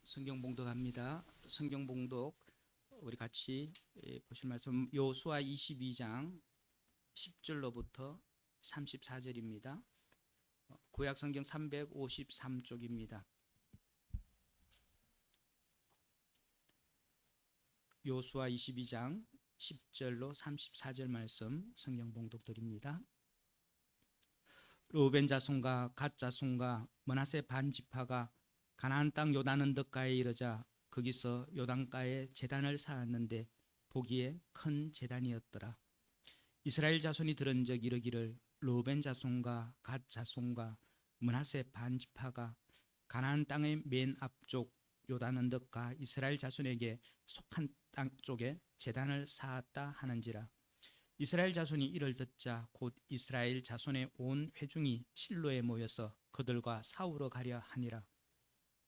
성경 봉독합니다. 성경 봉독 우리 같이 보실 말씀 여호수아 22장 10절로부터 34절입니다. 구약 성경 353쪽입니다. 여호수아 22장 10절로 34절 말씀 성경 봉독 드립니다. 르우벤 자손과 갓 자손과 므낫세 반 지파가 가나안 땅 요단 언덕가에 이르자 거기서 요단가에 제단을 쌓았는데 보기에 큰 제단이었더라. 이스라엘 자손이 들은즉 이르기를 르우벤 자손과 갓 자손과 므낫세 반 지파가 가나안 땅의 맨 앞쪽 요단 언덕가 이스라엘 자손에게 속한 땅 쪽에 제단을 쌓았다 하는지라. 이스라엘 자손이 이를 듣자 곧 이스라엘 자손의 온 회중이 실로에 모여서 그들과 싸우러 가려 하니라.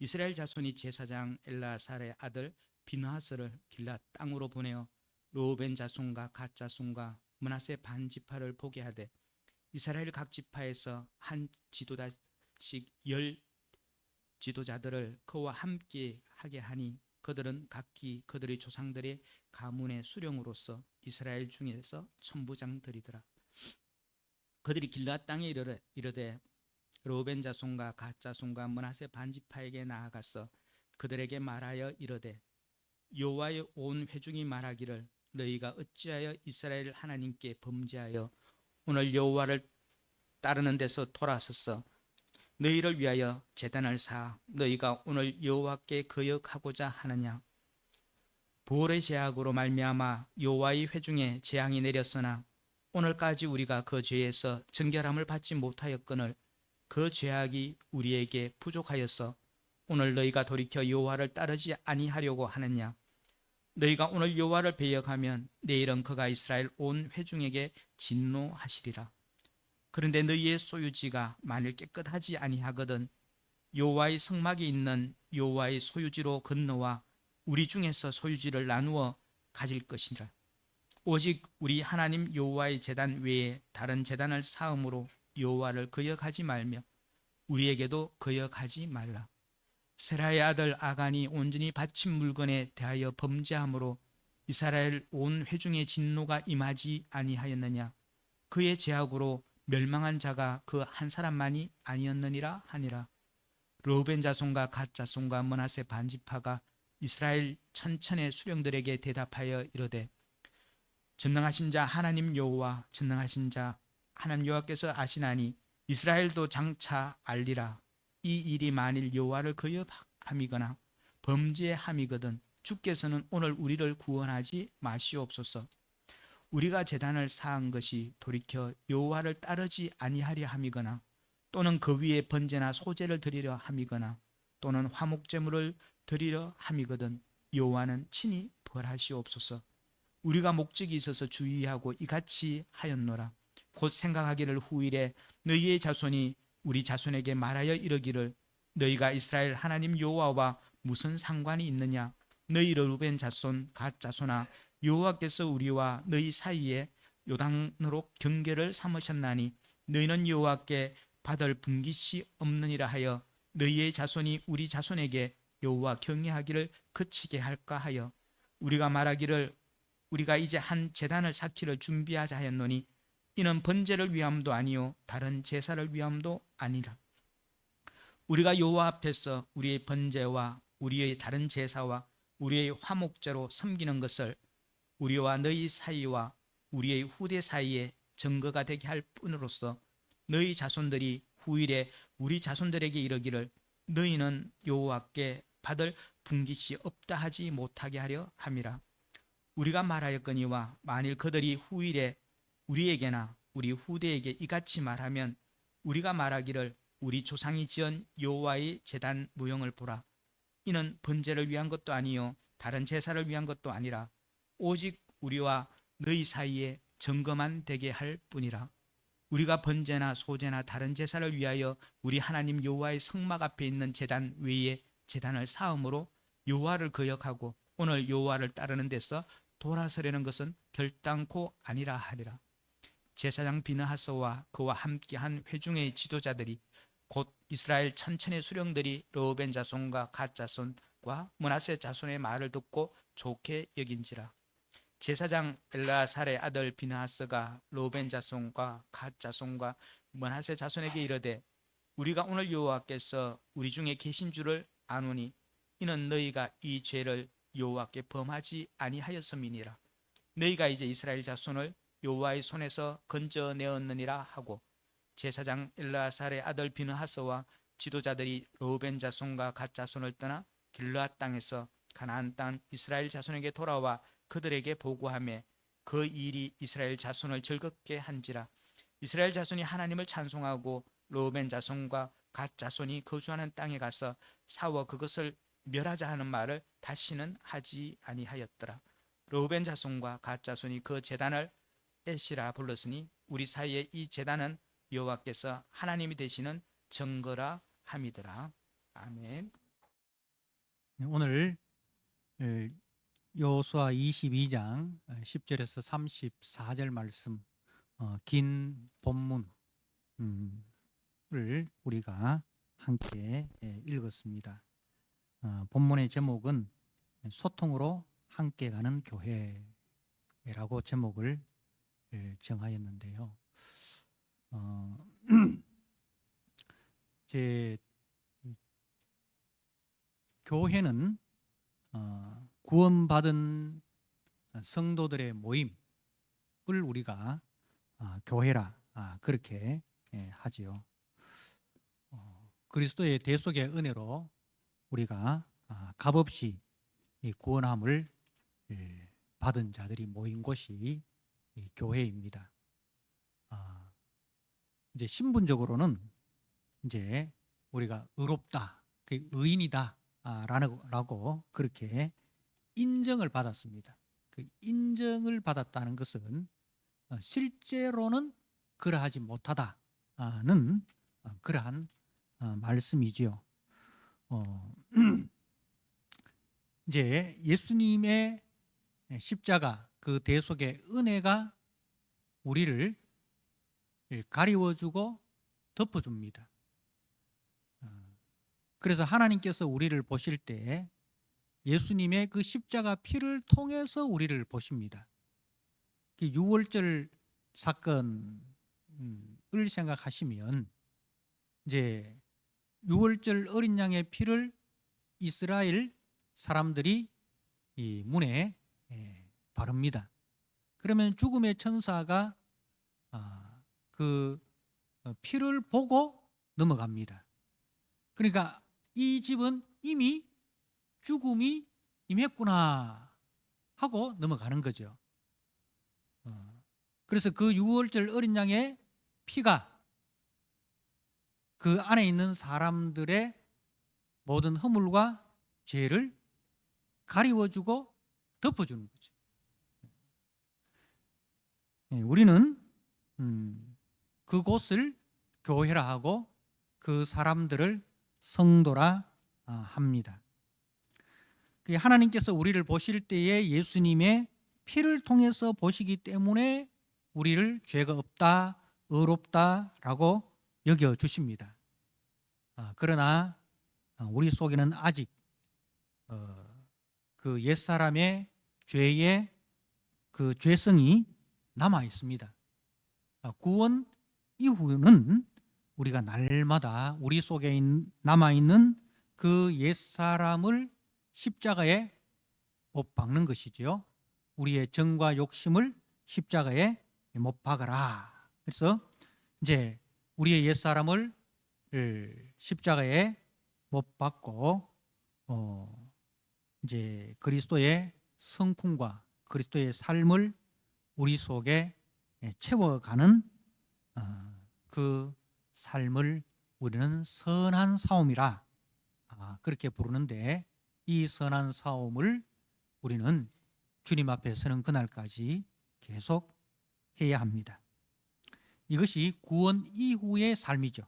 이스라엘 자손이 제사장 엘라살의 아들 비느하스를 길랏 땅으로 보내어 르우벤 자손과 갓 자손과 므낫세 반 지파를 보게 하되 이스라엘 각 지파에서 한 지도자씩 10 지도자들을 그와 함께 하게 하니 그들은 각기 그들의 조상들의 가문의 수령으로서 이스라엘 중에서 천부장들이더라. 그들이 길랏 땅에 이르되 르우벤 자손과 갓 자손과 므낫세 반 지파에게 나아가서 그들에게 말하여 이르되 여호와의 온 회중이 말하기를 너희가 어찌하여 이스라엘 하나님께 범죄하여 오늘 여호와를 따르는 데서 돌아서서 너희를 위하여 제단을 쌓아 너희가 오늘 여호와께 거역하고자 하느냐. 부올의 제약으로 말미암아 여호와의 회중에 재앙이 내렸으나 오늘까지 우리가 그 죄에서 정결함을 받지 못하였거늘 그 죄악이 우리에게 부족하여서 오늘 너희가 돌이켜 여호와를 따르지 아니하려고 하느냐. 너희가 오늘 여호와를 배역하면 내일은 그가 이스라엘 온 회중에게 진노하시리라. 그런데 너희의 소유지가 만일 깨끗하지 아니하거든 여호와의 성막이 있는 여호와의 소유지로 건너와 우리 중에서 소유지를 나누어 가질 것이라. 오직 우리 하나님 여호와의 제단 외에 다른 제단을 쌓음으로 여호와를 거역하지 말며 우리에게도 거역하지 말라. 세라의 아들 아간이 온전히 바친 물건에 대하여 범죄함으로 이스라엘 온 회중의 진노가 임하지 아니하였느냐. 그의 죄악으로 멸망한 자가 그 한 사람만이 아니었느니라 하니라. 르우벤 자손과 갓 자손과 므낫세 반 지파가 이스라엘 천천의 수령들에게 대답하여 이르되 전능하신 자 하나님 여호와 전능하신 자 하나님 여호와께서 아시나니 이스라엘도 장차 알리라. 이 일이 만일 여호와를 거역함이거나 범죄함이거든 주께서는 오늘 우리를 구원하지 마시옵소서. 우리가 제단을 쌓은 것이 돌이켜 여호와를 따르지 아니하려 함이거나 또는 그 위에 번제나 소제를 드리려 함이거나 또는 화목제물을 드리려 함이거든 여호와는 친히 벌하시옵소서. 우리가 목적이 있어서 주의하고 이같이 하였노라. 곧 생각하기를 후일에 너희의 자손이 우리 자손에게 말하여 이르기를 너희가 이스라엘 하나님 여호와와 무슨 상관이 있느냐. 너희 르우벤 자손 갓 자손아 여호와께서 우리와 너희 사이에 요단으로 경계를 삼으셨나니 너희는 여호와께 받을 분깃이 없느니라 하여 너희의 자손이 우리 자손에게 여호와 경외하기를 그치게 할까 하여 우리가 말하기를 우리가 이제 한 제단을 쌓기를 준비하자 하였노니 이는 번제를 위함도 아니요 다른 제사를 위함도 아니라. 우리가 여호와 앞에서 우리의 번제와 우리의 다른 제사와 우리의 화목제로 섬기는 것을 우리와 너희 사이와 우리의 후대 사이에 증거가 되게 할 뿐으로써 너희 자손들이 후일에 우리 자손들에게 이르기를 너희는 여호와께 받을 분깃이 없다 하지 못하게 하려 함이라. 우리가 말하였거니와 만일 그들이 후일에 우리에게나 우리 후대에게 이같이 말하면 우리가 말하기를 우리 조상이 지은 여호와의 제단 모형을 보라. 이는 번제를 위한 것도 아니요 다른 제사를 위한 것도 아니라 오직 우리와 너희 사이에 증거만 되게 할 뿐이라. 우리가 번제나 소제나 다른 제사를 위하여 우리 하나님 여호와의 성막 앞에 있는 제단 외에 제단을 쌓음으로 여호와를 거역하고 오늘 여호와를 따르는 데서 돌아서려는 것은 결단코 아니라 하리라. 제사장 비느하스와 그와 함께한 회중의 지도자들이 곧 이스라엘 천천의 수령들이 르우벤 자손과 갓 자손 족속과 므낫세 자손의 말을 듣고 좋게 여긴지라. 제사장 엘르아살의 아들 비느하스가 르우벤 자손과 갓 자손과 므낫세 자손에게 이르되 우리가 오늘 여호와께서 우리 중에 계신 줄을 아노니 이는 너희가 이 죄를 여호와께 범하지 아니하였음이니라. 너희가 이제 이스라엘 자손을 여호와의 손에서 건져내었느니라 하고, 제사장 엘르아살의 아들 비느하스와 지도자들이 르우벤 자손과 갓 자손을 떠나 길르앗 땅에서 가나안 땅 이스라엘 자손에게 돌아와 그들에게 보고하며 그 일이 이스라엘 자손을 즐겁게 한지라. 이스라엘 자손이 하나님을 찬송하고 르우벤 자손과 갓 자손이 거주하는 땅에 가서 싸워 그것을 멸하자 하는 말을 다시는 하지 아니하였더라. 르우벤 자손과 갓 자손이 그 제단을 에시라 불렀으니 우리 사이에 이 제단은 여호와께서 하나님이 되시는 증거라 함이더라. 아멘. 오늘 여호수아 22장 10절에서 34절 말씀, 긴 본문을 우리가 함께 읽었습니다. 본문의 제목은 소통으로 함께 가는 교회라고 제목을 정하였는데요. 제 교회는 구원받은 성도들의 모임을 우리가 교회라 그렇게 하지요. 그리스도의 대속의 은혜로 우리가 값없이 이 구원함을 받은 자들이 모인 곳이 이 교회입니다. 이제 신분적으로는 이제 우리가 의롭다, 의인이다 라고 그렇게 인정을 받았습니다. 그 인정을 받았다는 것은 실제로는 그러하지 못하다는 그러한 말씀이지요. 이제 예수님의 십자가, 그 대속의 은혜가 우리를 가리워주고 덮어줍니다. 그래서 하나님께서 우리를 보실 때 예수님의 그 십자가 피를 통해서 우리를 보십니다. 그 유월절 사건을 생각하시면 이제 유월절 어린 양의 피를 이스라엘 사람들이 이 문에 바릅니다. 그러면 죽음의 천사가 그 피를 보고 넘어갑니다. 그러니까 이 집은 이미 죽음이 임했구나 하고 넘어가는 거죠. 그래서 그 유월절 어린 양의 피가 그 안에 있는 사람들의 모든 허물과 죄를 가리워주고 덮어주는 거죠. 우리는 그곳을 교회라 하고 그 사람들을 성도라 합니다. 하나님께서 우리를 보실 때에 예수님의 피를 통해서 보시기 때문에 우리를 죄가 없다, 의롭다라고 여겨주십니다. 그러나 우리 속에는 아직 그 옛사람의 죄의 그 죄성이 남아 있습니다. 구원 이후는 우리가 날마다 우리 속에 남아있는 그 옛사람을 십자가에 못 박는 것이지요. 우리의 정과 욕심을 십자가에 못 박아라. 그래서 이제 우리의 옛사람을 십자가에 못 박고 이제 그리스도의 성품과 그리스도의 삶을 우리 속에 채워가는 그 삶을 우리는 선한 싸움이라 그렇게 부르는데, 이 선한 싸움을 우리는 주님 앞에 서는 그날까지 계속 해야 합니다. 이것이 구원 이후의 삶이죠.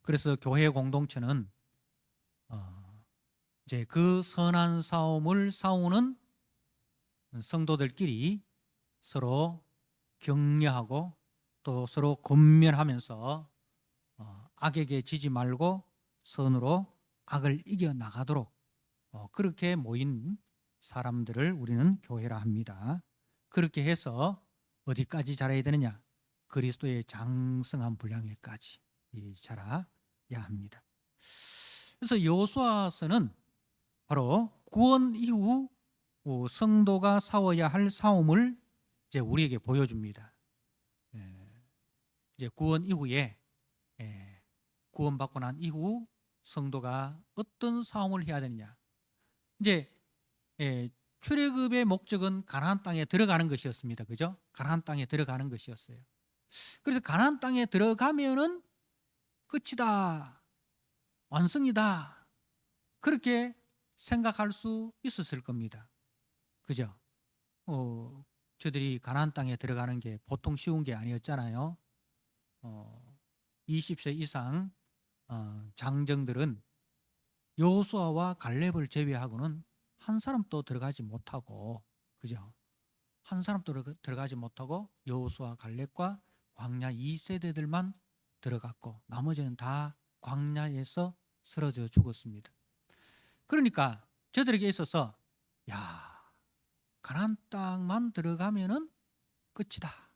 그래서 교회 공동체는 이제 그 선한 싸움을 싸우는 성도들끼리 서로 격려하고 또 서로 권면하면서 악에게 지지 말고 선으로 악을 이겨 나가도록 그렇게 모인 사람들을 우리는 교회라 합니다. 그렇게 해서 어디까지 자라야 되느냐? 그리스도의 장성한 분량에까지 자라야 합니다. 그래서 여호수아서는 바로 구원 이후 성도가 싸워야 할 싸움을 이제 우리에게 보여줍니다. 이제 구원 이후에 구원받고 난 이후 성도가 어떤 싸움을 해야 되느냐? 이제 출애굽의 목적은 가나안 땅에 들어가는 것이었습니다. 그죠? 가나안 땅에 들어가는 것이었어요. 그래서 가나안 땅에 들어가면은 끝이다, 완성이다, 그렇게 생각할 수 있었을 겁니다. 그죠? 저들이 가나안 땅에 들어가는 게 보통 쉬운 게 아니었잖아요. 20세 이상 장정들은 여호수아와 갈렙을 제외하고는 한 사람도 들어가지 못하고, 그죠? 한 사람도 들어가지 못하고 여호수아, 갈렙과 광야 2세대들만 들어갔고 나머지는 다 광야에서 쓰러져 죽었습니다. 그러니까 저들에게 있어서 가나안 땅만 들어가면은 끝이다,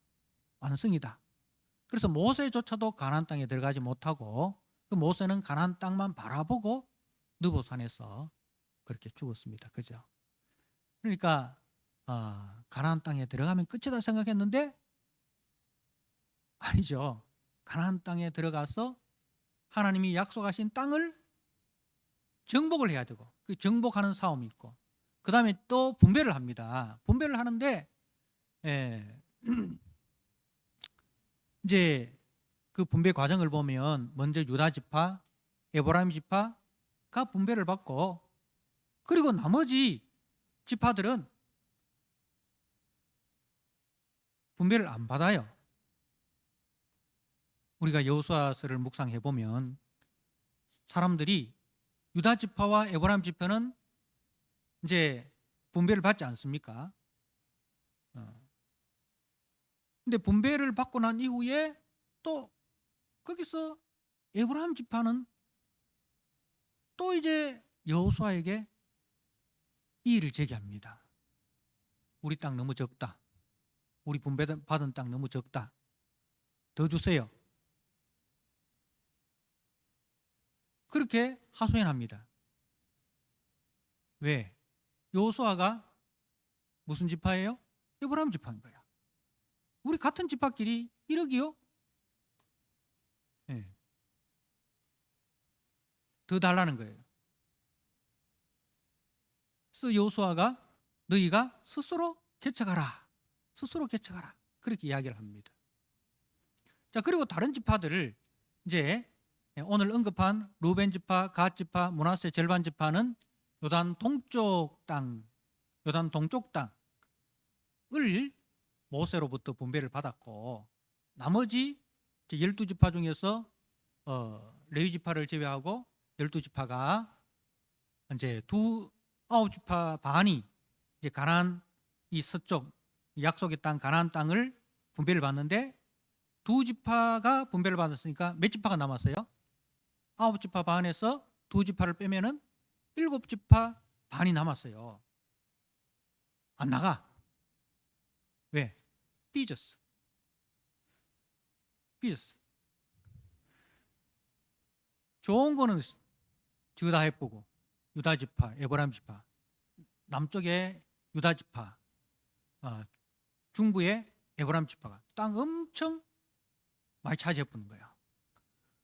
완성이다. 그래서 모세조차도 가나안 땅에 들어가지 못하고 그 모세는 가나안 땅만 바라보고 느보산에서 그렇게 죽었습니다. 그죠? 그러니까 가나안 땅에 들어가면 끝이다 생각했는데 아니죠. 가나안 땅에 들어가서 하나님이 약속하신 땅을 정복을 해야 되고, 그 정복하는 싸움이 있고, 그 다음에 또 분배를 합니다. 분배를 하는데 이제 그 분배 과정을 보면 먼저 유다 지파, 에브라임 지파가 분배를 받고, 그리고 나머지 지파들은 분배를 안 받아요. 우리가 여호수아서를 묵상해 보면 사람들이 유다 지파와 에브라임 지파는 이제 분배를 받지 않습니까? 근데 분배를 받고 난 이후에 또 거기서 에브라임 지파는 또 이제 여호수아에게 이의를 제기합니다. 우리 땅 너무 적다. 우리 분배받은 땅 너무 적다. 더 주세요. 그렇게 하소연합니다. 왜? 여호수아가 무슨 지파예요? 에브라임 지파인 거야. 우리 같은 지파끼리 1억이요? 네. 더 달라는 거예요. 그래서 여호수아가 너희가 스스로 개척하라. 스스로 개척하라. 그렇게 이야기를 합니다. 자, 그리고 다른 지파들을 이제 오늘 언급한 루벤 지파, 갓 지파, 므낫세 절반 지파는 요단 동쪽 땅을 모세로부터 분배를 받았고, 나머지 12지파 중에서 레위 지파를 제외하고 12지파가 이제 9지파 반이 이제 가나안 이 서쪽 약속의 땅 가나안 땅을 분배를 받는데, 2지파가 분배를 받았으니까 몇 지파가 남았어요? 9지파 반에서 2지파를 빼면은 7지파 반이 남았어요. 안 나가. 왜? 삐졌어. 좋은 거는 주다 해보고 유다 지파, 에브라임 지파, 남쪽에 유다 지파, 중부에 에브라임 지파가 땅 엄청 많이 차지해보는 거야.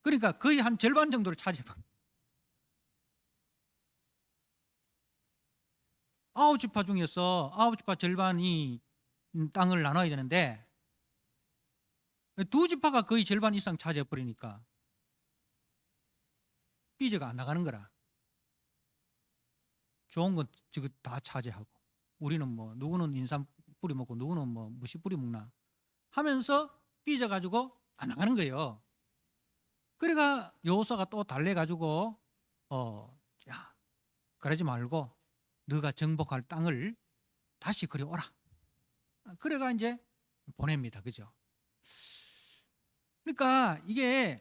그러니까 거의 한 절반 정도를 차지해보는. 9지파 중에서 9지파 절반이 땅을 나눠야 되는데 2지파가 거의 절반 이상 차지해버리니까 삐져가 안 나가는 거라. 좋은 건 지금 다 차지하고, 우리는 뭐 누구는 인삼 뿌리 먹고 누구는 뭐 무시 뿌리 먹나 하면서 삐져가지고 안 나가는 거예요. 그러니까 여호수아가 또 달래가지고 야, 그러지 말고 너가 정복할 땅을 다시 그려오라. 그래가 이제 보냅니다. 그죠? 그러니까 이게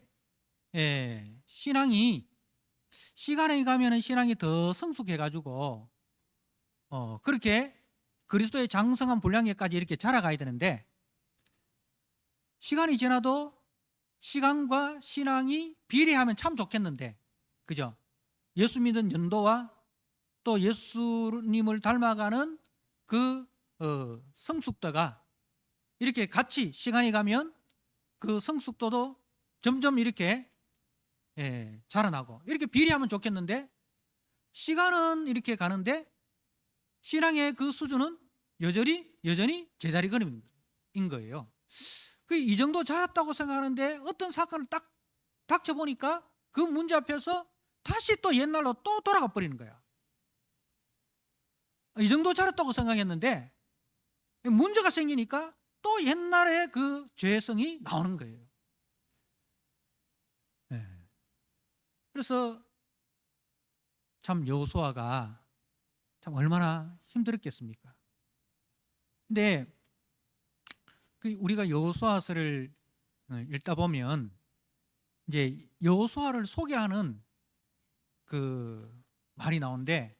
신앙이 시간이 가면은 신앙이 더 성숙해가지고 그렇게 그리스도의 장성한 분량에까지 이렇게 자라가야 되는데, 시간이 지나도 시간과 신앙이 비례하면 참 좋겠는데, 그죠? 예수 믿은 연도와 또 예수님을 닮아가는 그 성숙도가 이렇게 같이 시간이 가면 그 성숙도도 점점 이렇게 자라나고 이렇게 비례하면 좋겠는데, 시간은 이렇게 가는데 신앙의 그 수준은 여전히 제자리걸음인 거예요. 이 정도 자랐다고 생각하는데 어떤 사건을 딱 닥쳐보니까 그 문제 앞에서 다시 또 옛날로 또 돌아가 버리는 거야. 이 정도 자랐다고 생각했는데 문제가 생기니까 또 옛날의 그 죄성이 나오는 거예요. 그래서 참 여호수아가 참 얼마나 힘들었겠습니까? 근데 우리가 여호수아서를 읽다 보면 이제 여호수아를 소개하는 그 말이 나오는데,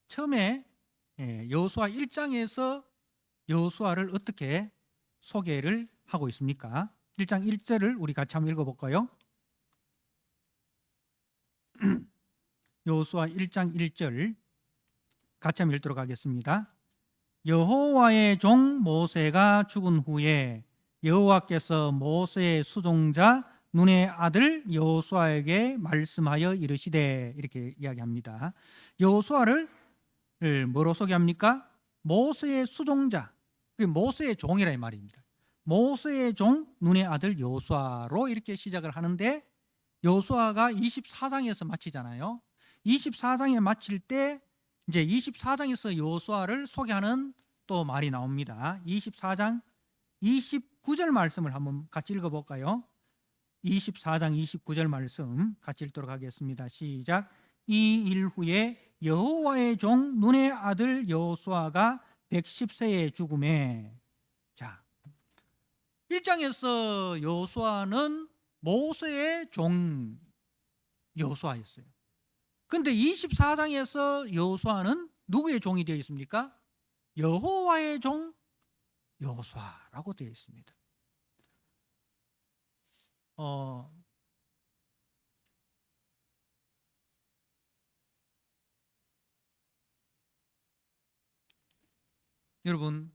처음에 여호수아 1장에서 여호수아를 어떻게 소개를 하고 있습니까? 1장 1절을 우리 같이 한번 읽어볼까요? 여호수아 1장 1절 같이 한번 읽도록 하겠습니다. 여호와의 종 모세가 죽은 후에 여호와께서 모세의 수종자 눈의 아들 여호수아에게 말씀하여 이르시되, 이렇게 이야기합니다. 여호수아를 뭐로 소개합니까? 모세의 수종자, 모세의 종이라 이 말입니다. 모세의 종 눈의 아들 여호수아로 이렇게 시작을 하는데, 여호수아가 24장에서 마치잖아요. 24장에 마칠 때 이제 24장에서 여호수아를 소개하는 또 말이 나옵니다. 24장 29절 말씀을 한번 같이 읽어볼까요? 24장 29절 말씀 같이 읽도록 하겠습니다. 시작. 이 일 후에 여호와의 종 눈의 아들 여호수아가 110세에 죽음에. 자, 1장에서 여호수아는 모세의 종 여호수아였어요. 근데 24장에서 여호수아는 누구의 종이 되어 있습니까? 여호와의 종 여호수아라고 되어 있습니다. 여러분,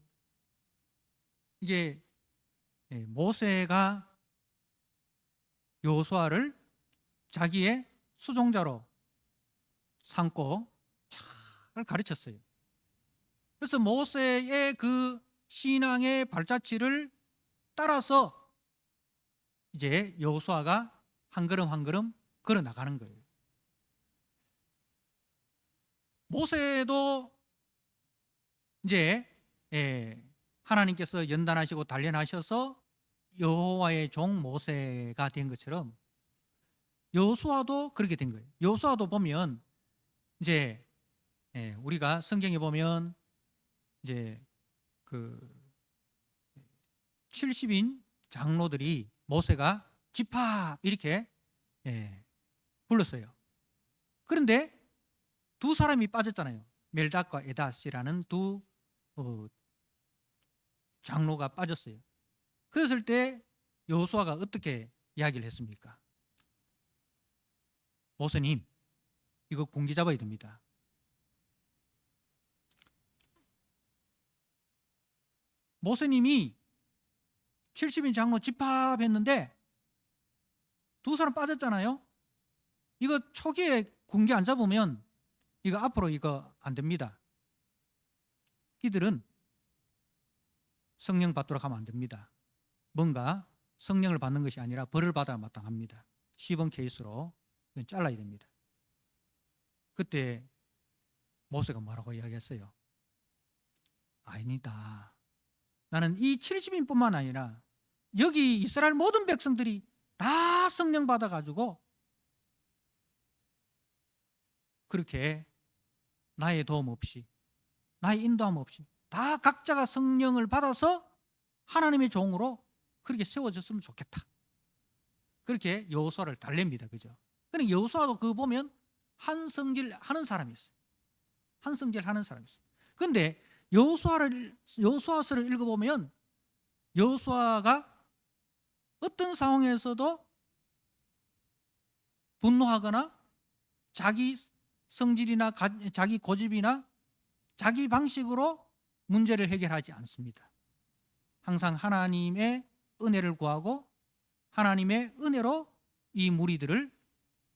이게 모세가 여호수아를 자기의 수종자로 삼고 잘 가르쳤어요. 그래서 모세의 그 신앙의 발자취를 따라서 이제 여호수아가 한 걸음 한 걸음 걸어 나가는 거예요. 모세도 이제 하나님께서 연단하시고 단련하셔서 여호와의 종 모세가 된 것처럼 여호수아도 그렇게 된 거예요. 여호수아도 보면 이제 우리가 성경에 보면 이제 그 70인 장로들이 모세가 집합 이렇게 불렀어요. 그런데 두 사람이 빠졌잖아요. 멜닷과 에닷이라는 두 장로가 빠졌어요. 그랬을 때 여호수아가 어떻게 이야기를 했습니까? 모세님, 이거 공기 잡아야 됩니다. 모세님이 70인 장로 집합했는데 두 사람 빠졌잖아요. 이거 초기에 군기 안 잡으면 이거 앞으로 이거 안 됩니다. 이들은 성령 받도록 하면 안 됩니다. 뭔가 성령을 받는 것이 아니라 벌을 받아야 마땅합니다. 시범 케이스로 이건 잘라야 됩니다. 그때 모세가 뭐라고 이야기했어요? 아니다. 나는 이 70인뿐만 아니라 여기 이스라엘 모든 백성들이 다 성령 받아가지고 그렇게 나의 도움 없이, 나의 인도함 없이 다 각자가 성령을 받아서 하나님의 종으로 그렇게 세워졌으면 좋겠다. 그렇게 여호수아를 달랩니다. 그죠? 그러니까 여호수아도 그거 보면 한성질 하는 사람이 있어요. 한성질 하는 사람이 있어요. 그런데 여호수아서를 읽어보면 여호수아가 어떤 상황에서도 분노하거나 자기 성질이나 자기 고집이나 자기 방식으로 문제를 해결하지 않습니다. 항상 하나님의 은혜를 구하고 하나님의 은혜로 이 무리들을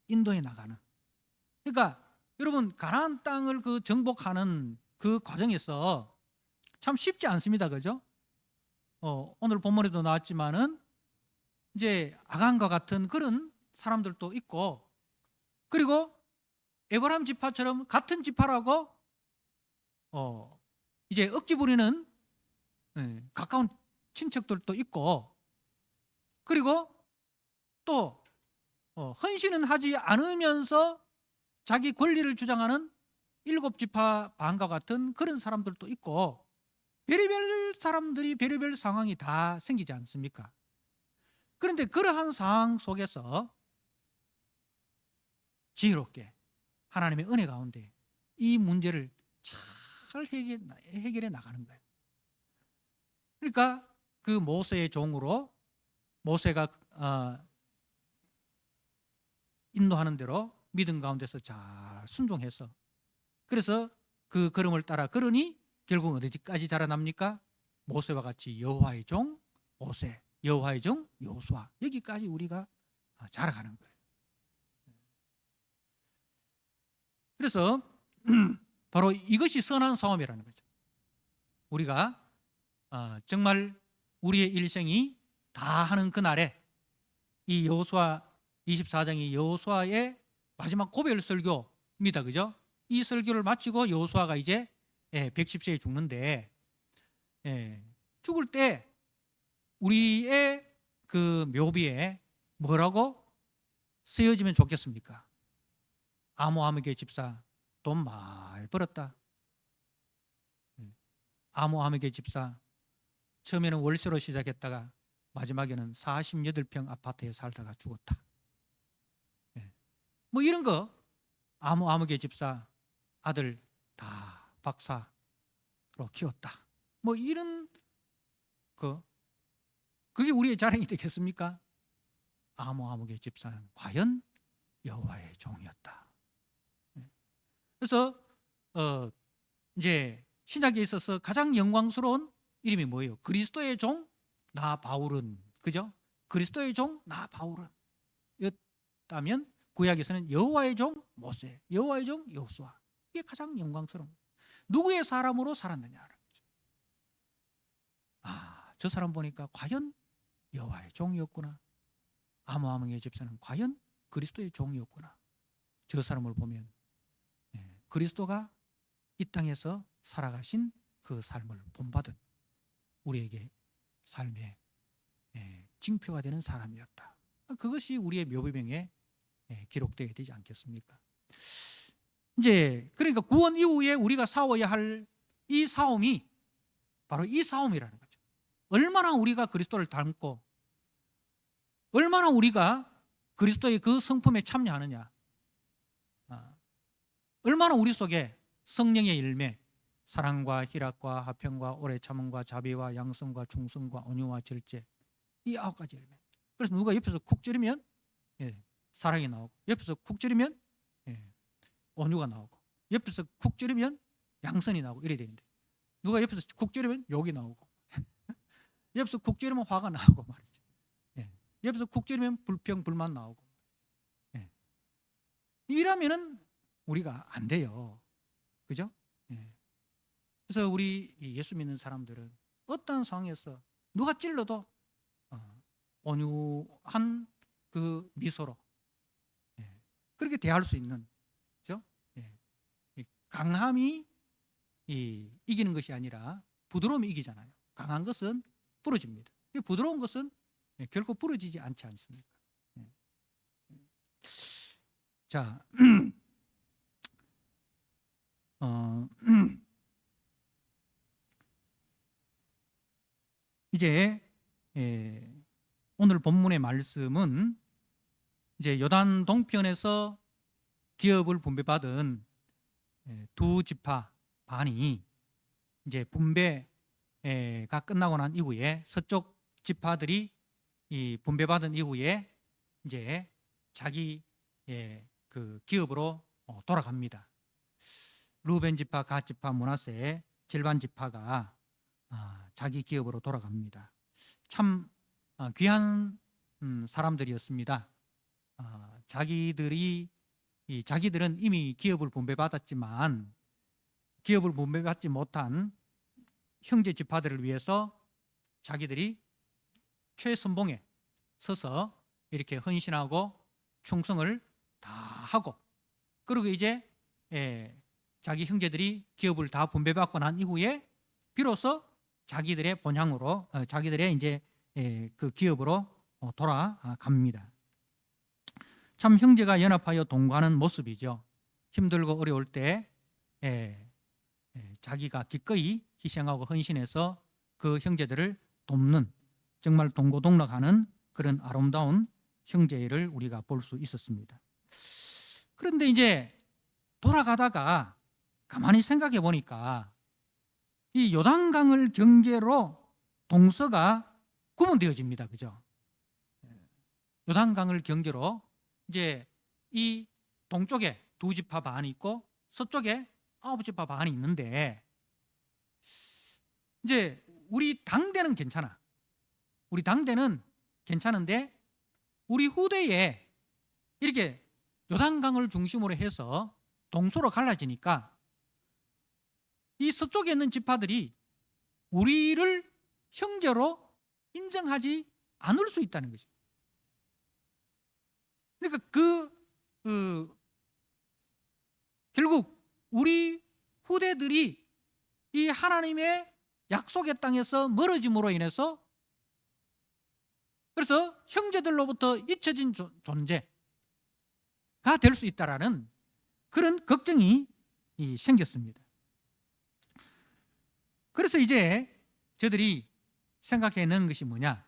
인도해 나가는. 그러니까 여러분, 가나안 땅을 그 정복하는 그 과정에서 참 쉽지 않습니다. 그죠? 오늘 본문에도 나왔지만은 이제 아간과 같은 그런 사람들도 있고, 그리고 에브라임 지파처럼 같은 지파라고 이제 억지 부리는 가까운 친척들도 있고, 그리고 또 헌신은 하지 않으면서 자기 권리를 주장하는 일곱 지파 반과 같은 그런 사람들도 있고, 별의별 사람들이 별의별 상황이 다 생기지 않습니까? 그런데 그러한 상황 속에서 지혜롭게 하나님의 은혜 가운데 이 문제를 잘 해결해 나가는 거예요. 그러니까 그 모세의 종으로 모세가 인도하는 대로 믿음 가운데서 잘 순종해서, 그래서 그 걸음을 따라 걸으니 결국 어디까지 자라납니까? 모세와 같이 여호와의 종 모세, 여호와의 종 여호수아, 여기까지 우리가 자라가는 거예요. 그래서 바로 이것이 선한 싸움이라는 거죠. 우리가 정말 우리의 일생이 다 하는 그날에 이 여호수아 24장이 여호수아의 마지막 고별 설교입니다. 그죠? 이 설교를 마치고 여호수아가 이제 110세에 죽는데, 죽을 때 우리의 그 묘비에 뭐라고 쓰여지면 좋겠습니까? 아모함에게 집사 돈 많이 벌었다. 아모함에게 집사 처음에는 월세로 시작했다가 마지막에는 48평 아파트에 살다가 죽었다. 뭐 이런 거. 아모함에게 집사 아들 다 박사로 키웠다. 뭐 이런 그게 우리의 자랑이 되겠습니까? 아모함에게 집사는 과연 여호와의 종이었다. 그래서 이제 신약에 있어서 가장 영광스러운 이름이 뭐예요? 그리스도의 종 나 바울은, 그죠? 그리스도의 종 나 바울은 였다면 구약에서는 여호와의 종 모세, 여호와의 종 여호수아, 이게 가장 영광스러운. 누구의 사람으로 살았느냐는 거죠. 저 사람 보니까 과연 여호와의 종이었구나. 아모함의 집사는 과연 그리스도의 종이었구나. 저 사람을 보면 그리스도가 이 땅에서 살아가신 그 삶을 본받은 우리에게 삶의 징표가 되는 사람이었다. 그것이 우리의 묘비명에 기록되어야 되지 않겠습니까? 이제 그러니까 구원 이후에 우리가 싸워야 할 이 싸움이 바로 이 싸움이라는 거죠. 얼마나 우리가 그리스도를 닮고 얼마나 우리가 그리스도의 그 성품에 참여하느냐, 얼마나 우리 속에 성령의 열매, 사랑과 희락과 화평과 오래 참음과 자비와 양성과 충성과 온유와 절제, 이 9가지 열매. 그래서 누가 옆에서 쿡 찌르면 사랑이 나오고, 옆에서 쿡 찌르면 온유가 나오고, 옆에서 쿡 찌르면 양선이 나오고 이래야 되는데, 누가 옆에서 쿡 찌르면 욕이 나오고 옆에서 쿡 찌르면 화가 나오고 말이죠. 옆에서 쿡 찌르면 불평 불만 나오고. 이러면은 우리가 안 돼요. 그죠? 그래서 우리 예수 믿는 사람들은 어떤 상황에서 누가 찔러도 온유한 그 미소로 그렇게 대할 수 있는, 그죠? 강함이 이기는 것이 아니라 부드러움이 이기잖아요. 강한 것은 부러집니다. 부드러운 것은 결코 부러지지 않지 않습니까? 자, 이제 오늘 본문의 말씀은 이제 요단 동편에서 기업을 분배받은 두 지파 반이 이제 분배가 끝나고 난 이후에 서쪽 지파들이 이 분배받은 이후에 이제 자기 그 기업으로 돌아갑니다. 루벤 지파, 갓 지파, 므낫세 절반 지파가 자기 기업으로 돌아갑니다. 참 귀한 사람들이었습니다. 자기들은 이미 기업을 분배받았지만 기업을 분배받지 못한 형제 지파들을 위해서 자기들이 최선봉에 서서 이렇게 헌신하고 충성을 다 하고, 그리고 이제 자기 형제들이 기업을 다 분배받고 난 이후에 비로소 자기들의 본향으로 자기들의 이제 그 기업으로 돌아갑니다. 참 형제가 연합하여 동거하는 모습이죠. 힘들고 어려울 때 자기가 기꺼이 희생하고 헌신해서 그 형제들을 돕는, 정말 동고동락하는 그런 아름다운 형제를 우리가 볼 수 있었습니다. 그런데 이제 돌아가다가 가만히 생각해 보니까 이 요단강을 경계로 동서가 구분되어집니다. 그죠? 요단강을 경계로 이제 이 동쪽에 두 지파 반이 있고 서쪽에 9지파 반이 있는데, 이제 우리 당대는 괜찮아. 우리 당대는 괜찮은데 우리 후대에 이렇게 요단강을 중심으로 해서 동서로 갈라지니까 이 서쪽에 있는 지파들이 우리를 형제로 인정하지 않을 수 있다는 거죠. 그러니까 결국 우리 후대들이 이 하나님의 약속의 땅에서 멀어짐으로 인해서 그래서 형제들로부터 잊혀진 존재가 될 수 있다라는 그런 걱정이 생겼습니다. 그래서 이제 저들이 생각해낸 것이 뭐냐?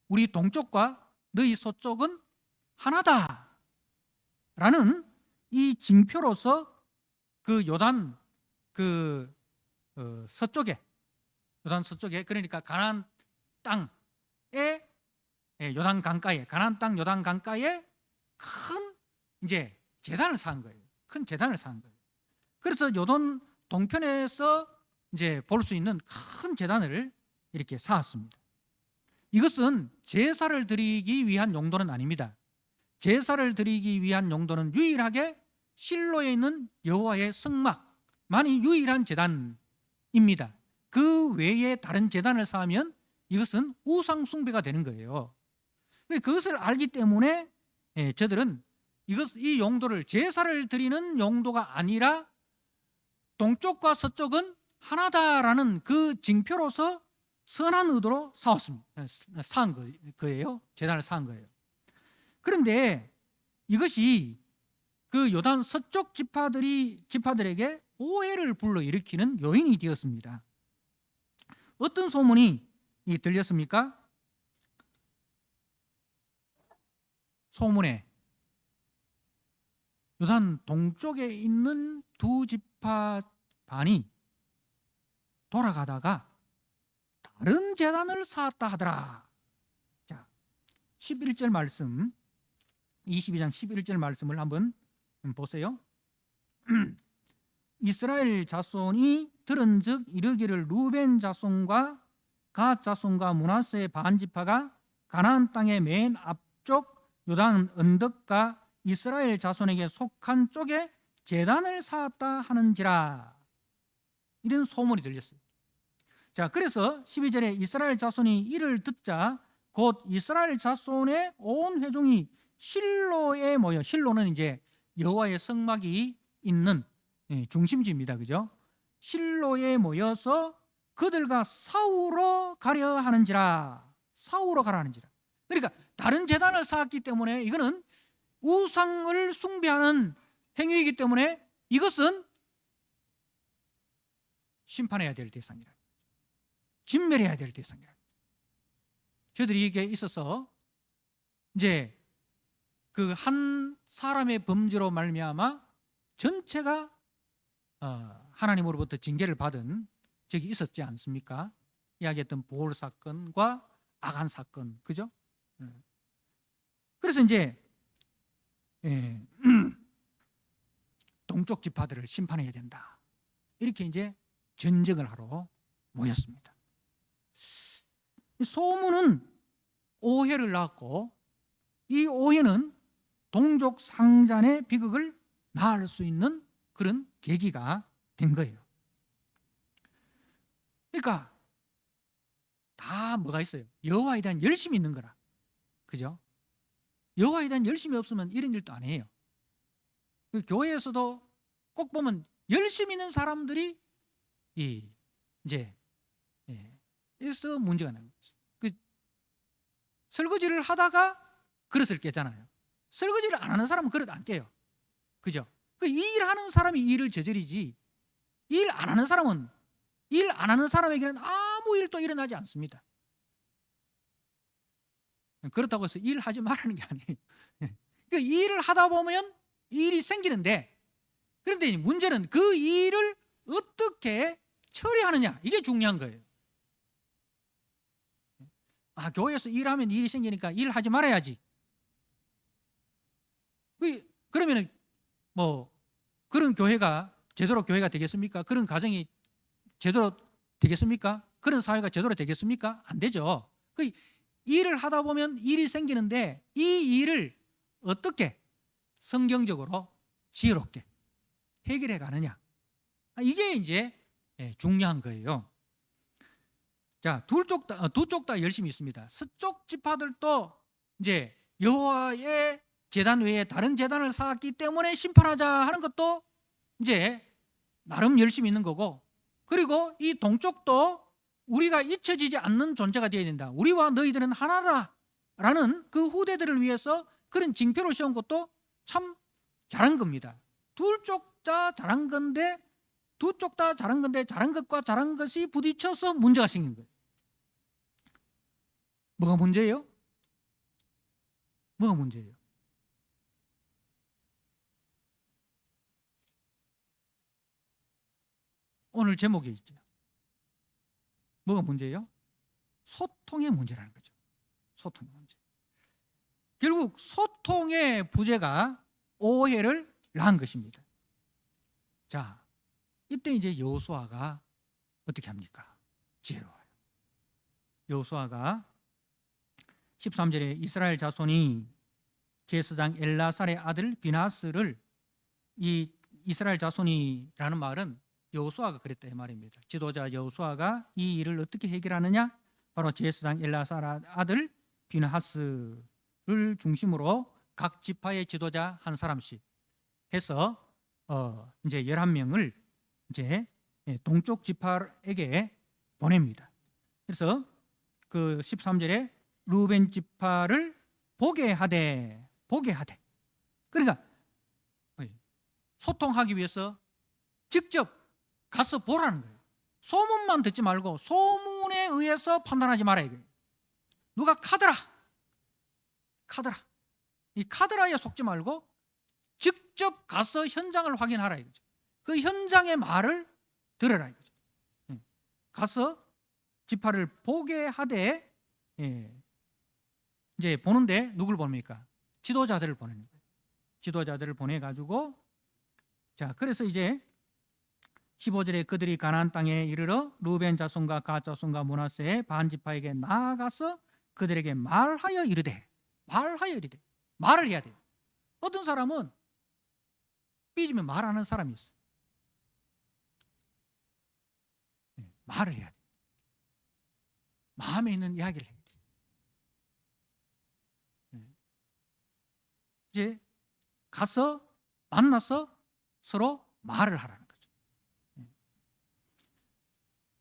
우리 동쪽과 너희 서쪽은 하나다라는 이 징표로서 그 요단 서쪽에 그러니까 가나안 땅에 요단 강가에 가나안 땅 요단 강가에 큰 이제 제단을 쌓은 거예요. 큰 제단을 쌓은 거예요. 그래서 요단 동편에서 이제 볼 수 있는 큰 제단을 이렇게 쌓았습니다. 이것은 제사를 드리기 위한 용도는 아닙니다. 제사를 드리기 위한 용도는 유일하게 실로에 있는 여호와의 성막만이 유일한 제단입니다. 그 외에 다른 제단을 쌓으면 이것은 우상 숭배가 되는 거예요. 그것을 알기 때문에 저들은 이 용도를 제사를 드리는 용도가 아니라 동쪽과 서쪽은 하나다라는 그 징표로서 선한 의도로 쌓은 거예요. 제단을 쌓은 거예요. 그런데 이것이 그 요단 서쪽 지파들에게 오해를 불러일으키는 요인이 되었습니다. 어떤 소문이 들렸습니까? 소문에 요단 동쪽에 있는 두 지파 반이 돌아가다가 다른 제단을 쌓았다 하더라. 자, 11절 말씀, 22장 11절 말씀을 한번 보세요. 이스라엘 자손이 들은즉 이르기를 루벤 자손과 갓 자손과 므낫세 반지파가 가나안 땅의 맨 앞쪽 요단 언덕과 이스라엘 자손에게 속한 쪽에 제단을 쌓았다 하는지라. 이런 소문이 들렸어요. 자, 그래서 12절에 이스라엘 자손이 이를 듣자 곧 이스라엘 자손의 온 회중이 실로에 모여, 실로는 이제 여호와의 성막이 있는 중심지입니다. 그죠? 실로에 모여서 그들과 싸우러 가려 하는지라. 싸우러 가라 하는지라. 그러니까 다른 제단을 쌓았기 때문에 이거는 우상을 숭배하는 행위이기 때문에 이것은 심판해야 될 대상이라. 진멸해야 될 대상이라. 저들이 이게 있어서 이제 그 한 사람의 범죄로 말미암아 전체가 하나님으로부터 징계를 받은 적이 있었지 않습니까? 이야기했던 보홀 사건과 아간 사건, 그죠? 그래서 이제 동쪽 지파들을 심판해야 된다. 이렇게 이제 전쟁을 하러 모였습니다. 소문은 오해를 낳았고, 이 오해는 동족 상잔의 비극을 낳을 수 있는 그런 계기가 된 거예요. 그러니까 다 뭐가 있어요? 여호와에 대한 열심이 있는 거라. 그죠? 여호와에 대한 열심이 없으면 이런 일도 안 해요. 그 교회에서도 꼭 보면 열심 있는 사람들이 이제 여기서 문제가 나요. 그 설거지를 하다가 그릇을 깨잖아요. 설거지를 안 하는 사람은 그릇 안 깨요. 그죠? 그 일하는 사람이 일을 저지르지, 일 안 하는 사람은, 일 안 하는 사람에게는 아무 일도 일어나지 않습니다. 그렇다고 해서 일하지 말라는 게 아니에요. 그 일을 하다 보면 일이 생기는데, 그런데 문제는 그 일을 어떻게 처리하느냐, 이게 중요한 거예요. 교회에서 일하면 일이 생기니까 일하지 말아야지. 그러면 뭐 그런 교회가 제대로 교회가 되겠습니까? 그런 가정이 제대로 되겠습니까? 그런 사회가 제대로 되겠습니까? 안 되죠. 그 일을 하다 보면 일이 생기는데, 이 일을 어떻게 성경적으로 지혜롭게 해결해 가느냐, 이게 이제 중요한 거예요. 자, 두 쪽 다 열심히 있습니다. 서쪽 지파들도 이제 여호와의 제단 외에 다른 제단을 쌓았기 때문에 심판하자 하는 것도 이제 나름 열심히 있는 거고, 그리고 이 동쪽도 우리가 잊혀지지 않는 존재가 되어야 된다. 우리와 너희들은 하나다라는 그 후대들을 위해서 그런 징표를 세운 것도 참 잘한 겁니다. 둘 쪽 다 잘한 건데, 두 쪽 다 잘한 건데 잘한 것과 잘한 것이 부딪혀서 문제가 생긴 거예요. 뭐가 문제예요? 뭐가 문제예요? 오늘 제목에 있죠. 뭐가 문제예요? 소통의 문제라는 거죠. 소통의 문제. 결국 소통의 부재가 오해를 낳은 것입니다. 자, 이때 이제 여호수아가 어떻게 합니까? 지혜로워요. 여호수아가 13절에 이스라엘 자손이 제사장 엘라살의 아들 비나스를, 이 이스라엘 자손이라는 말은 여호수아가 그랬다 이 말입니다. 지도자 여호수아가 이 일을 어떻게 해결하느냐? 바로 제사장 엘라살의 아들 비나스를 중심으로 각 지파의 지도자 한 사람씩 해서 이제 11명을 이제 동쪽 지파에게 보냅니다. 그래서 그 13절에 루벤 지파를 보게 하되. 그러니까 소통하기 위해서 직접 가서 보라는 거예요. 소문만 듣지 말고 소문에 의해서 판단하지 말아야 해요. 누가 카드라, 이 카드라에 속지 말고 직접 가서 현장을 확인하라 이거죠. 그 현장의 말을 들으라 이거죠. 가서 지파를 보게 하되, 이제 보는데 누굴 보냅니까? 지도자들을 보내는 거예요. 지도자들을 보내가지고, 자, 그래서 이제 15절에 그들이 가나안 땅에 이르러 루벤 자손과 갓 자손과 므낫세의 반 지파에게 나아가서 그들에게 말하여 이르되. 말을 해야 돼요. 어떤 사람은 삐지면 말하는 사람이 있어요. 말을 해야 돼요. 마음에 있는 이야기를 해야 돼요. 이제 가서 만나서 서로 말을 하라는 거죠.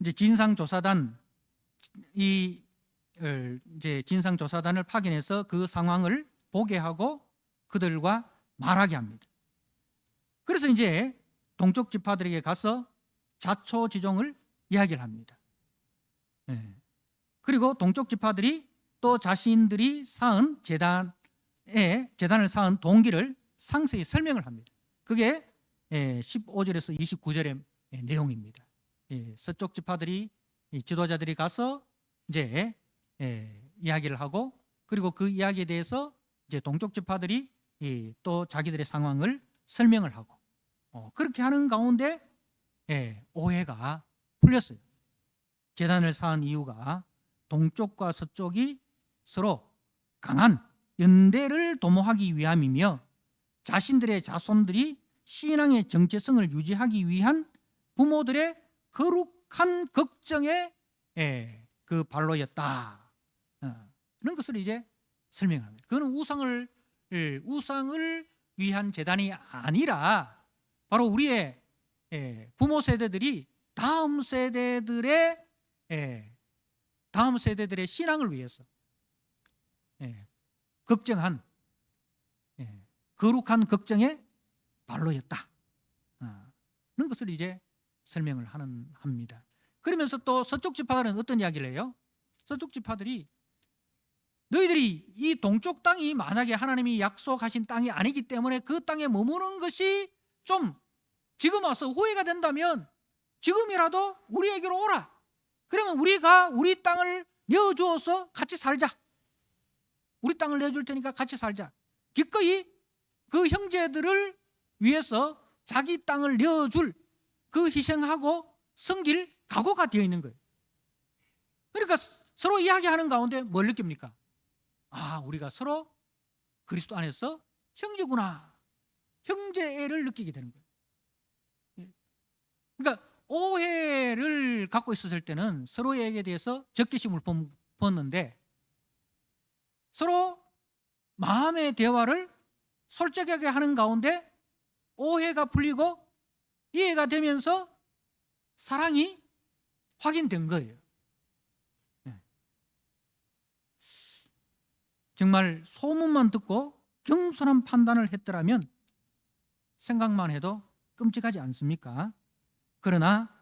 이제 진상조사단, 이제 진상조사단을 파견해서 그 상황을 보게 하고 그들과 말하게 합니다. 그래서 이제 동쪽 지파들에게 가서 자초지종을 이야기를 합니다. 그리고 동쪽 지파들이 또 자신들이 쌓은 제단 제단을 쌓은 동기를 상세히 설명을 합니다. 그게 15절에서 29절의 내용입니다. 서쪽 지파들이 지도자들이 가서 이제 이야기를 하고, 그리고 그 이야기에 대해서 이제 동쪽 지파들이 또 자기들의 상황을 설명을 하고, 그렇게 하는 가운데 오해가 풀렸어요. 제단을 쌓은 이유가 동쪽과 서쪽이 서로 강한 연대를 도모하기 위함이며, 자신들의 자손들이 신앙의 정체성을 유지하기 위한 부모들의 거룩한 걱정의 그 발로였다. 이런 것을 이제 설명합니다. 그건 우상을 위한 제단이 아니라 바로 우리의 부모 세대들이 다음 세대들의 신앙을 위해서 걱정한 거룩한 걱정의 발로였다. 그런 것을 이제 설명을 합니다. 그러면서 또 서쪽 지파들은 어떤 이야기를 해요? 서쪽 지파들이 너희들이 이 동쪽 땅이 만약에 하나님이 약속하신 땅이 아니기 때문에 그 땅에 머무는 것이 좀 지금 와서 후회가 된다면 지금이라도 우리에게로 오라. 그러면 우리가 우리 땅을 내어주어서 같이 살자. 우리 땅을 내줄 테니까 같이 살자. 기꺼이 그 형제들을 위해서 자기 땅을 내어줄 그 희생하고 섬길 각오가 되어 있는 거예요. 그러니까 서로 이야기하는 가운데 뭘 느낍니까? 아, 우리가 서로 그리스도 안에서 형제구나. 형제애를 느끼게 되는 거예요. 그러니까 오해를 갖고 있었을 때는 서로에게 대해서 적개심을 품었는데, 서로 마음의 대화를 솔직하게 하는 가운데 오해가 풀리고 이해가 되면서 사랑이 확인된 거예요. 정말 소문만 듣고 겸손한 판단을 했더라면 생각만 해도 끔찍하지 않습니까? 그러나